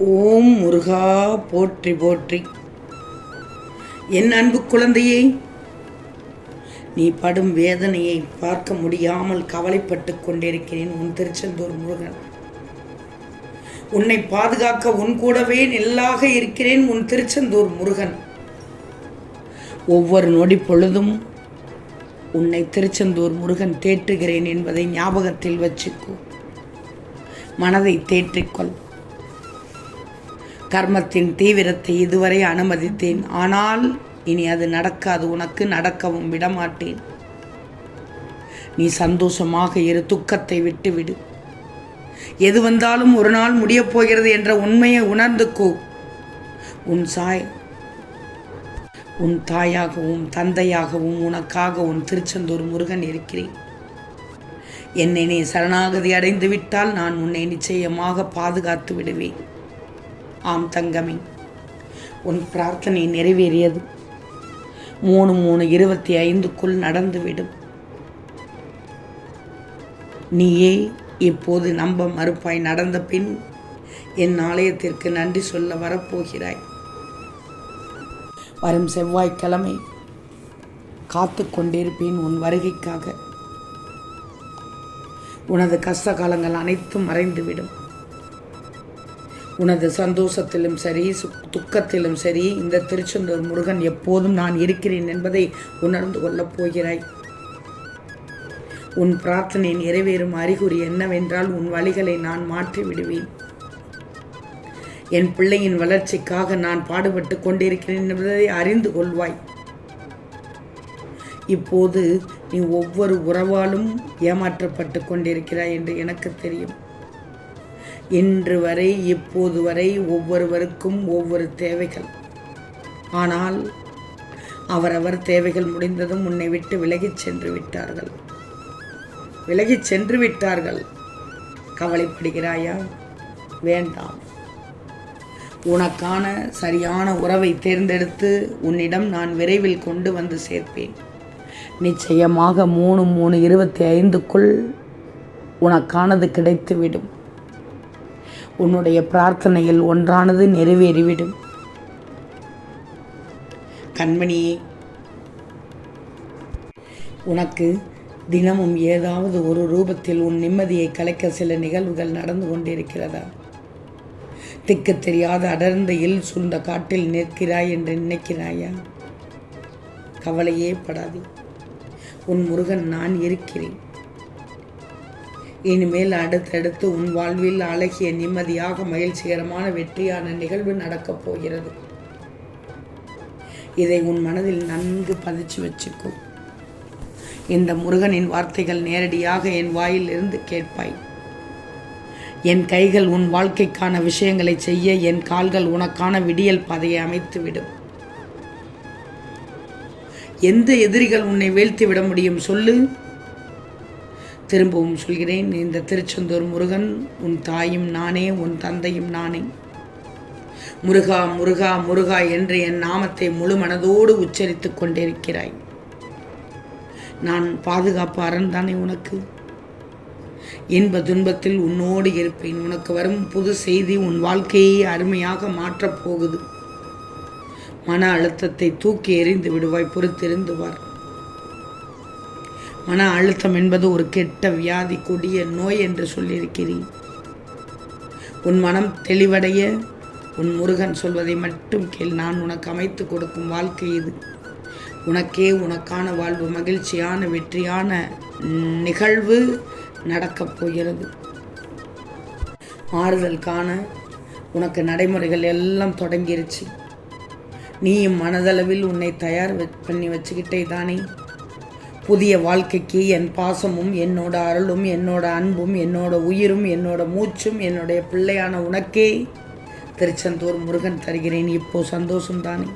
ஓம் முருகா போற்றி போற்றி. என் அன்பு குழந்தையே, நீ படும் வேதனையை பார்க்க முடியாமல் கவலைப்பட்டு கொண்டிருக்கிறேன். உன் திருச்செந்தூர் முருகன் உன்னை பாதுகாக்க உன் கூடவே நெல்லாக இருக்கிறேன். உன் திருச்செந்தூர் முருகன் ஒவ்வொரு நொடி பொழுதும் உன்னை திருச்செந்தூர் முருகன் தேற்றுகிறேன் என்பதை ஞாபகத்தில் வச்சுக்கோ. மனதை தேற்றிக்கொள். கர்மத்தின் தீவிரத்தை இதுவரை அனுமதித்தேன், ஆனால் இனி அது நடக்காது. உனக்கு நடக்கவும் விடமாட்டேன். நீ சந்தோஷமாக இரு, துக்கத்தை விட்டுவிடு. எது வந்தாலும் ஒரு நாள் முடியப் போகிறது என்ற உண்மையை உணர்ந்துக்கோ. உன் தாயாகவும் தந்தையாகவும் உனக்காக உன் திருச்செந்தூர் முருகன் இருக்கிறேன். என்னை நீ சரணாகதி அடைந்து விட்டால் நான் உன்னை நிச்சயமாக பாதுகாத்து விடுவேன். ஆம் தங்கமே, உன் பிரார்த்தனை நிறைவேறியது. 3/3/25 நடந்துவிடும். நீயே இப்போது நம்ப மறுப்பாய். நடந்த பின் என் ஆலயத்திற்கு நன்றி சொல்ல வரப்போகிறாய். வரும் செவ்வாய்க்கிழமை காத்து கொண்டிருப்பேன் உன் வருகைக்காக. உனது கஷ்ட காலங்கள் அனைத்தும் மறைந்துவிடும். உனது சந்தோஷத்திலும் சரி துக்கத்திலும் சரி இந்த திருச்செந்தூர் முருகன் எப்போதும் நான் இருக்கிறேன் என்பதை உணர்ந்து கொள்ளப் போகிறாய். உன் பிரார்த்தனை நிறைவேறும் அறிகுறி என்னவென்றால் உன் வழிகளை நான் மாற்றி விடுவேன். என் பிள்ளையின் வளர்ச்சிக்காக நான் பாடுபட்டு கொண்டிருக்கிறேன் என்பதை அறிந்து கொள்வாய். இப்போது நீ ஒவ்வொரு உறவாலும் ஏமாற்றப்பட்டு கொண்டிருக்கிறாய் என்று எனக்கு தெரியும். இன்று வரை இப்போது வரை ஒவ்வொருவருக்கும் ஒவ்வொரு தேவைகள். ஆனால் அவரவர் தேவைகள் முடிந்ததும் உன்னை விட்டு விலகிச் சென்று விட்டார்கள். கவலைப்படுகிறாயா? வேண்டாம். உனக்கான சரியான உறவை தேர்ந்தெடுத்து உன்னிடம் நான் விரைவில் கொண்டு வந்து சேர்ப்பேன். நிச்சயமாக 3/3/25 உனக்கானது கிடைத்துவிடும். உன்னுடைய பிரார்த்தனையில் ஒன்றானது நிறைவேறிவிடும். கண்மணியே, உனக்கு தினமும் ஏதாவது ஒரு ரூபத்தில் உன் நிம்மதியை கலைக்க சில நிகழ்வுகள் நடந்து கொண்டிருக்கிறதா? திக்கு தெரியாத அடர்ந்த சூழ்ந்த காட்டில் நிற்கிறாய் என்று நினைக்கிறாயா? கவலையே படாதே. உன் முருகன் நான் இருக்கிறேன். இனிமேல் அடுத்தடுத்து உன் வாழ்வில் அழகிய நிம்மதியாக மகிழ்ச்சிகரமான வெற்றியான நிகழ்வு நடக்கப் போகிறது. இதை உன் மனதில் நன்கு பதிச்சு வச்சுக்கோ. இந்த முருகனின் வார்த்தைகள் நேரடியாக என் வாயில் இருந்து கேட்பாய். என் கைகள் உன் வாழ்க்கைக்கான விஷயங்களை செய்ய, என் கால்கள் உனக்கான விடியல் பாதையை அமைத்துவிடும். எந்த எதிரிகள் உன்னை வீழ்த்தி விட முடியும் சொல்லு? திரும்பவும் சொல்கிறேன், இந்த திருச்செந்தூர் முருகன் உன் தாயும் நானே, உன் தந்தையும் நானே. முருகா முருகா முருகா என்று என் நாமத்தை முழு மனதோடு உச்சரித்து கொண்டிருக்கிறாய். நான் பாதுகாப்பு அரண் தானே உனக்கு. இன்ப துன்பத்தில் உன்னோடு இருப்பேன். உனக்கு வரும் புது செய்தி உன் வாழ்க்கையை அருமையாக மாற்றப் போகுது. மன அழுத்தத்தை தூக்கி எறிந்து விடுவாய். பொறுத்திருந்து பார். மன அழுத்தம் என்பது ஒரு கெட்ட வியாதி, கொடிய நோய் என்று சொல்லியிருக்கிறேன். உன் மனம் தெளிவடைய உன் முருகன் சொல்வதை மட்டும் கேள். நான் உனக்கு அமைத்து கொடுக்கும் வாழ்க்கை இது. உனக்கே உனக்கான வாழ்வு, மகிழ்ச்சியான வெற்றியான நிகழ்வு நடக்கப் போகிறது. மாறுதல் காண உனக்கு நடைமுறைகள் எல்லாம் தொடங்கிருச்சு. நீயும் மனதளவில் உன்னை தயார் பண்ணி வச்சுக்கிட்டே தானே. புதிய வாழ்க்கைக்கு என் பாசமும் என்னோட அருளும் என்னோட அன்பும் என்னோட உயிரும் என்னோட மூச்சும் என்னுடைய பிள்ளையான உனக்கே திருச்செந்தூர் முருகன் தருகிறேன். இப்போ சந்தோஷம்தானே?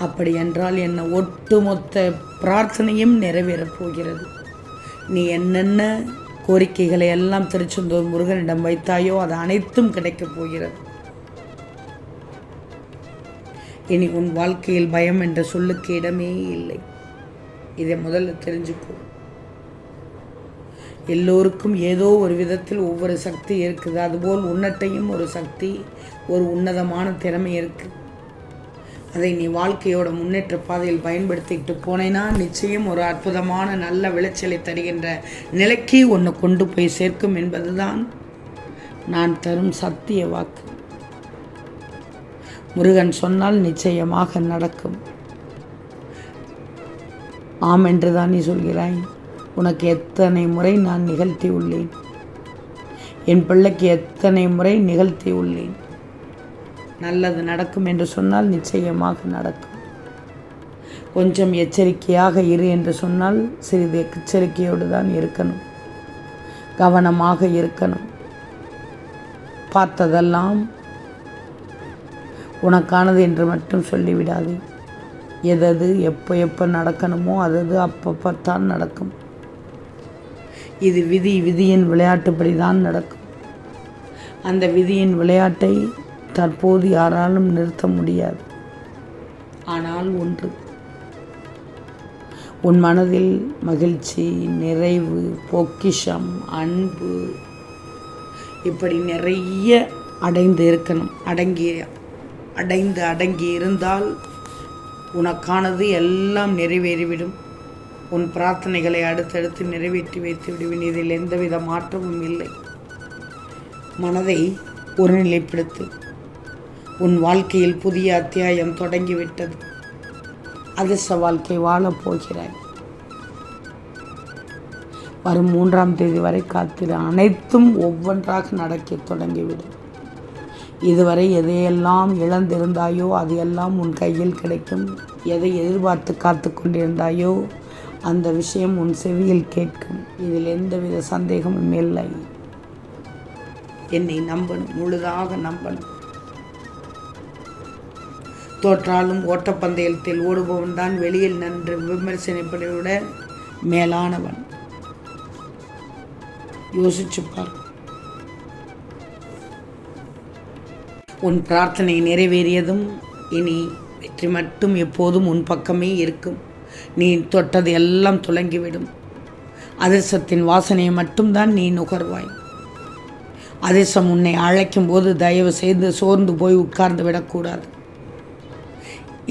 அப்படி என்றால் என்ன ஒட்டுமொத்த பிரார்த்தனையும் நிறைவேறப் போகிறது. நீ என்னென்ன கோரிக்கைகளை எல்லாம் திருச்செந்தூர் முருகனிடம் வைத்தாயோ அது அனைத்தும் கிடைக்கப் போகிறது. இனி உன் வாழ்க்கையில் பயம் என்ற சொல்லுக்கு இடமே இல்லை. இதை முதல்ல தெரிஞ்சுக்கோ. எல்லோருக்கும் ஏதோ ஒரு விதத்தில் ஒவ்வொரு சக்தி இருக்குது. அதுபோல் உன்னட்டையும் ஒரு சக்தி, ஒரு உன்னதமான திறமை இருக்குது. அதை நீ வாழ்க்கையோட முன்னேற்ற பாதையில் பயன்படுத்திக்கிட்டு போனேன்னா நிச்சயம் ஒரு அற்புதமான நல்ல விளைச்சலை தருகின்ற நிலைக்கு ஒன்று கொண்டு போய் சேர்க்கும் என்பதுதான் நான் தரும் சத்திய வாக்கு. முருகன் சொன்னால் நிச்சயமாக நடக்கும். ஆம் என்றுதான் நீ சொல்கிறாய். உனக்கு எத்தனை முறை நான் நிகழ்த்தி உள்ளேன், என் பிள்ளைக்கு எத்தனை முறை நிகழ்த்தி உள்ளேன். நல்லது நடக்கும் என்று சொன்னால் நிச்சயமாக நடக்கும். கொஞ்சம் எச்சரிக்கையாக இரு என்று சொன்னால் சிறிது எச்சரிக்கையோடு தான் இருக்கணும், கவனமாக இருக்கணும். பார்த்ததெல்லாம் உனக்கானது என்று மட்டும் சொல்லிவிடாது. எதது எப்போ நடக்கணுமோ அதது அப்பப்பத்தான் நடக்கும். இது விதி, விதியின் விளையாட்டுப்படி தான் நடக்கும். அந்த விதியின் விளையாட்டை தற்போது யாராலும் நிறுத்த முடியாது. ஆனால் ஒன்று, உன் மனதில் மகிழ்ச்சி, நிறைவு, பொக்கிஷம், அன்பு இப்படி நிறைய அடைந்து இருக்கணும். அடங்கி இருந்தால் உனக்கானது எல்லாம் நிறைவேறிவிடும். உன் பிரார்த்தனைகளை அடுத்தடுத்து நிறைவேற்றி வைத்து விடுவேன். இதில் எந்தவித மாற்றமும் இல்லை. மனதை ஒருநிலைப்படுத்து. உன் வாழ்க்கையில் புதிய அத்தியாயம் தொடங்கிவிட்டது. அதிர்ஷ்ட வாழ்க்கை வாழப் போகிறாய். வரும் 3ஆம் தேதி வரை காத்திரு. அனைத்தும் ஒவ்வொன்றாக நடக்க தொடங்கிவிடும். இதுவரை எதையெல்லாம் இழந்திருந்தாயோ அது எல்லாம் உன் கையில் கிடைக்கும். எதை எதிர்பார்த்து காத்து கொண்டிருந்தாயோ அந்த விஷயம் உன் செவியில் கேட்கும். இதில் எந்தவித சந்தேகமும் இல்லை. என்னை நம்பணும், முழுதாக நம்பணும். தோற்றாலும் ஓட்டப்பந்தயத்தில் ஓடுபவன் தான் வெளியில் நின்று விமர்சனப்பதை விட மேலானவன். யோசிச்சுப்பார். உன் பிரார்த்தனை நிறைவேறியதும் இனி வெற்றி மட்டும் எப்போதும் உன் பக்கமே இருக்கும். நீ தொட்டது எல்லாம் துலங்கிவிடும். அதிர்ஷ்டத்தின் வாசனையை மட்டும்தான் நீ நுகர்வாய். அதிர்ஷ்டம் உன்னை அழைக்கும் போது தயவு செய்து சோர்ந்து போய் உட்கார்ந்து விடக்கூடாது.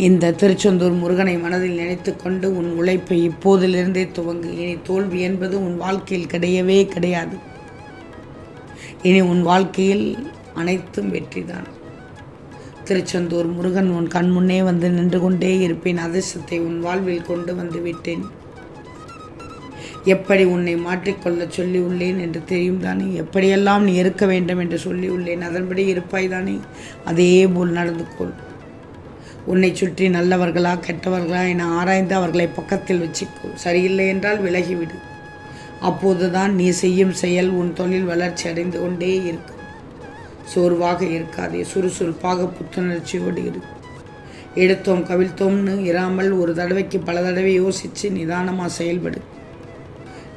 இந்த திருச்செந்தூர் முருகனை மனதில் நினைத்து கொண்டு உன் உழைப்பை இப்போதிலிருந்தே துவங்கு. இனி தோல்வி என்பது உன் வாழ்க்கையில் கிடையவே கிடையாது. இனி உன் வாழ்க்கையில் அனைத்தும் வெற்றிதான். திருச்செந்தூர் முருகன் உன் கண் முன்னே வந்து நின்று கொண்டே இருப்பேன். அதிர்ஷ்டத்தை உன் வாழ்வில் கொண்டு வந்து விட்டேன். எப்படி உன்னை மாற்றிக்கொள்ள சொல்லி உள்ளேன் என்று தெரியும் தானே. எப்படியெல்லாம் நீ இருக்க வேண்டும் என்று சொல்லி உள்ளேன் அதன்படி இருப்பாய் தானே. அதே போல் நடந்து கொள். உன்னை சுற்றி நல்லவர்களா கெட்டவர்களா என ஆராய்ந்து அவர்களை பக்கத்தில் வச்சுக்கோ. சரியில்லை என்றால் விலகிவிடு. அப்போதுதான் நீ செய்யும் செயல் உன் தொழில் வளர்ச்சி அடைந்து கொண்டே இருக்கும். சோர்வாக இருக்காதே, சுறுசுறுப்பாக புத்துணர்ச்சியோடு இரு. எடுத்தோம் கவிழ்த்தோம்னு இராமல் ஒரு தடவைக்கு பல தடவை யோசித்து நிதானமாக செயல்படு.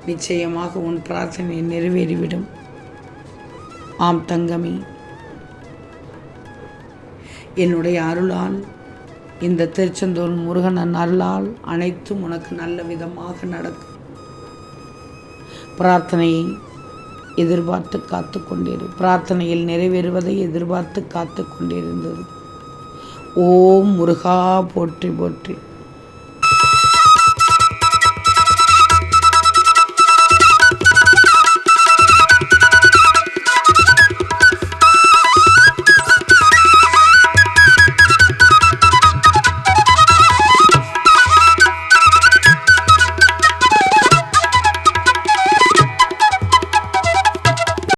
நிச்சயமாக உன் பிரார்த்தனை நிறைவேறிவிடும். ஆம் தங்கமி, என்னுடைய அருளால், இந்த திருச்செந்தூர் முருகன் அருளால் அனைத்தும் உனக்கு நல்ல விதமாக நடக்கும். பிரார்த்தனையை எதிர்பார்த்து காத்து கொண்டிரு. பிரார்த்தனையில் நிறைவேறுவதை எதிர்பார்த்து காத்து கொண்டிருந்தது. ஓம் முருகா போற்றி போற்றி.